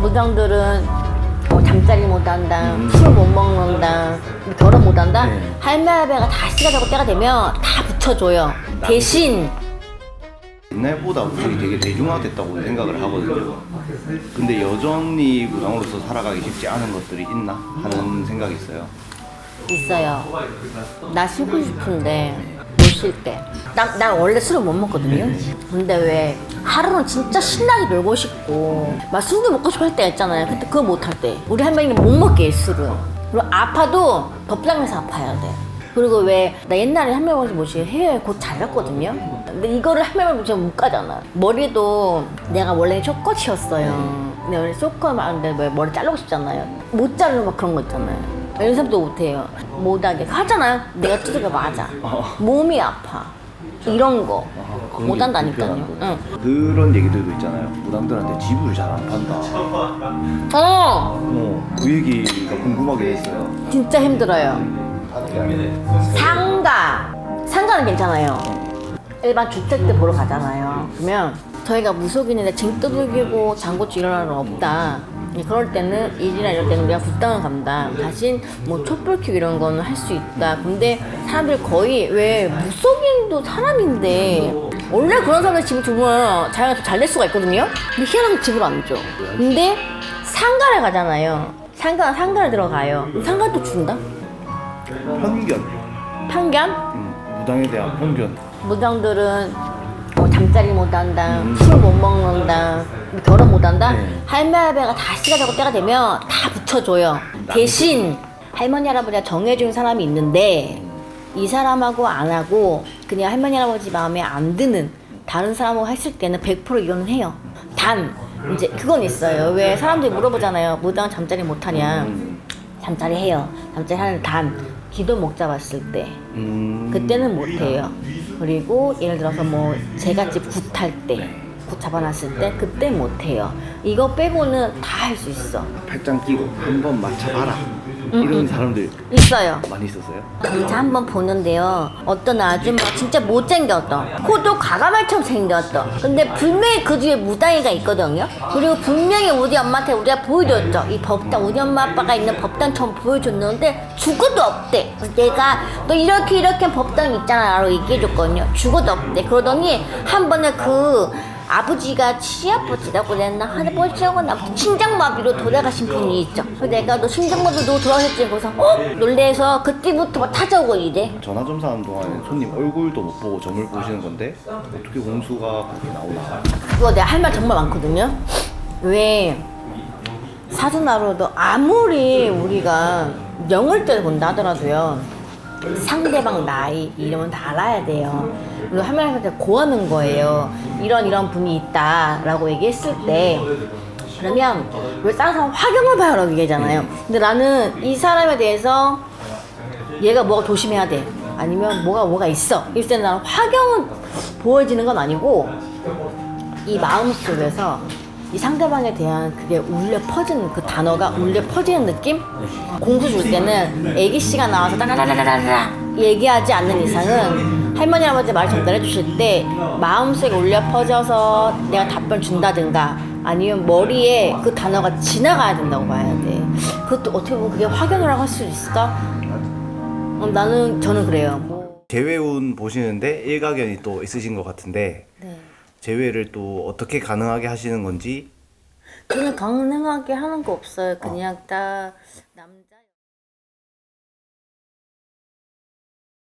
무당들은 잠자리 못한다, 술 못 먹는다, 결혼 못한다. 네. 할매 할배가 다 시가 되고 때가 되면 다 붙여줘요. 대신 옛날보다 무당이 되게 대중화됐다고 생각을 하거든요. 근데 여전히 무당으로서 살아가기 쉽지 않은 것들이 있나 하는 생각이 있어요. 있어요. 나 쉬고 싶은데 못 쉴게. 난 원래 술을 못 먹거든요. 근데 왜 하루는 진짜 신나게 놀고 싶고 막 술도 먹고 싶어 할 때가 있잖아요. 근데 그거 못 할 때 우리 할머니는 못 먹게 해, 술을. 그리고 아파도 법당에서 아파야 돼. 그리고 왜 나 옛날에 할머니 모시 해외 곧 잘 갔거든요. 근데 이거를 할머니 모시 못 가잖아. 머리도 내가 원래 쇼컷이었어요. 근데 원래 쇼컷 하는데 왜 머리 자르고 싶잖아요. 못 자르는 막 그런 거 있잖아요. 연습도 못해요. 못하게 하잖아요. 내가 뜯어가 맞아. 몸이 아파. 이런 거 그런 게 못한다니까요. 불편하구나. 응. 그런 얘기들도 있잖아요. 무당들한테 집을 잘 안 판다. 그 얘기가 궁금하게 했어요. 진짜 힘들어요. 상가는 괜찮아요. 일반 주택들 보러 가잖아요. 그러면 저희가 무속인인데 쟁 두들기고 장고치 일어나는 건 없다. 그럴 때는 일이나 이럴 때는 우리가 불당을 간다. 대신 뭐 촛불 켜고 이런 거는 할 수 있다. 근데 사람들 거의 왜 무속인도 사람인데 원래 그런 사람들 집을 두면 자기가 잘 될 수가 있거든요. 근데 희한하게 집을 안 줘. 근데 상가를 가잖아요. 상가를 들어가요. 상가도 준다? 편견? 무당에 대한 편견. 무당들은 잠자리 못한다, 술 못 먹는다, 결혼 못한다. 네. 할매 할배가 다 시가 되고 때가 되면 다 붙여줘요. 대신 할머니 할아버지가 정해준 사람이 있는데 이 사람하고 안 하고 그냥 할머니 할아버지 마음에 안 드는 다른 사람하고 했을 때는 100% 이혼은 해요. 단 이제 그건 있어요. 왜 사람들이 물어보잖아요. 무당은 잠자리 못하냐? 잠자리 해요. 잠자리 하는 단 기도 목 잡았을 때 그때는 못해요. 그리고 예를 들어서 뭐 제갓집 굿할 때 굿 잡아놨을 때 그때 못해요. 이거 빼고는 다 할 수 있어. 팔짱 끼고 한번 맞춰봐라. 이런 사람들 있어요. 많이 있었어요? 진짜 한번 보는데요. 어떤 아줌마 진짜 못생겼어. 코도 가가말처럼 생겼어. 근데 분명히 그 뒤에 무당이가 있거든요. 그리고 분명히 우리 엄마한테 우리가 보여줬죠. 이 법당, 우리 엄마 아빠가 있는 법당처럼 보여줬는데 죽어도 없대. 그래서 내가 너 이렇게 법당 있잖아 라고 얘기해줬거든요. 죽어도 없대. 그러더니 한 번에 그 아버지가 치아버지라고 그랬나? 할아버지하고 아무튼 심장마비로 돌아가신 분이 있죠. 그래서 내가 너 심장마비로 돌아가셨지? 그래서 놀래서 그때부터 막 찾아오고 이래. 전화 점사하는 동안에 손님 얼굴도 못 보고 점을 보시는 건데 어떻게 공수가 그렇게 나오나? 그거 내가 할 말 정말 많거든요. 왜 사주나로도 아무리 우리가 영을 본다 하더라도요. 상대방 나이 이름은 다 알아야 돼요. 그리고 할머니한테 고하는 거예요. 이런 분이 있다라고 얘기했을 때 그러면 왜 다른 사람 화경을 봐요라고 얘기하잖아요. 근데 나는 이 사람에 대해서 얘가 뭐가 조심해야 돼 아니면 뭐가 있어 이럴 때는 나는 화경은 보여지는 건 아니고 이 마음속에서 이 상대방에 대한 그게 울려 퍼지는 그 단어가 울려 퍼지는 느낌? 공수 줄 때는 애기씨가 나와서 따라라라라라 얘기하지 않는 이상은 할머니 할아버지 말 전달해 주실 때 마음속에 울려 퍼져서 내가 답변 준다든가 아니면 머리에 그 단어가 지나가야 된다고 봐야 돼. 그것도 어떻게 보면 그게 확연이라고 할 수 있을까? 저는 그래요. 재회운 보시는데 일가견이 또 있으신 것 같은데 네. 재회를 또 어떻게 가능하게 하시는 건지? 저는 가능하게 하는 거 없어요. 그냥 다 남자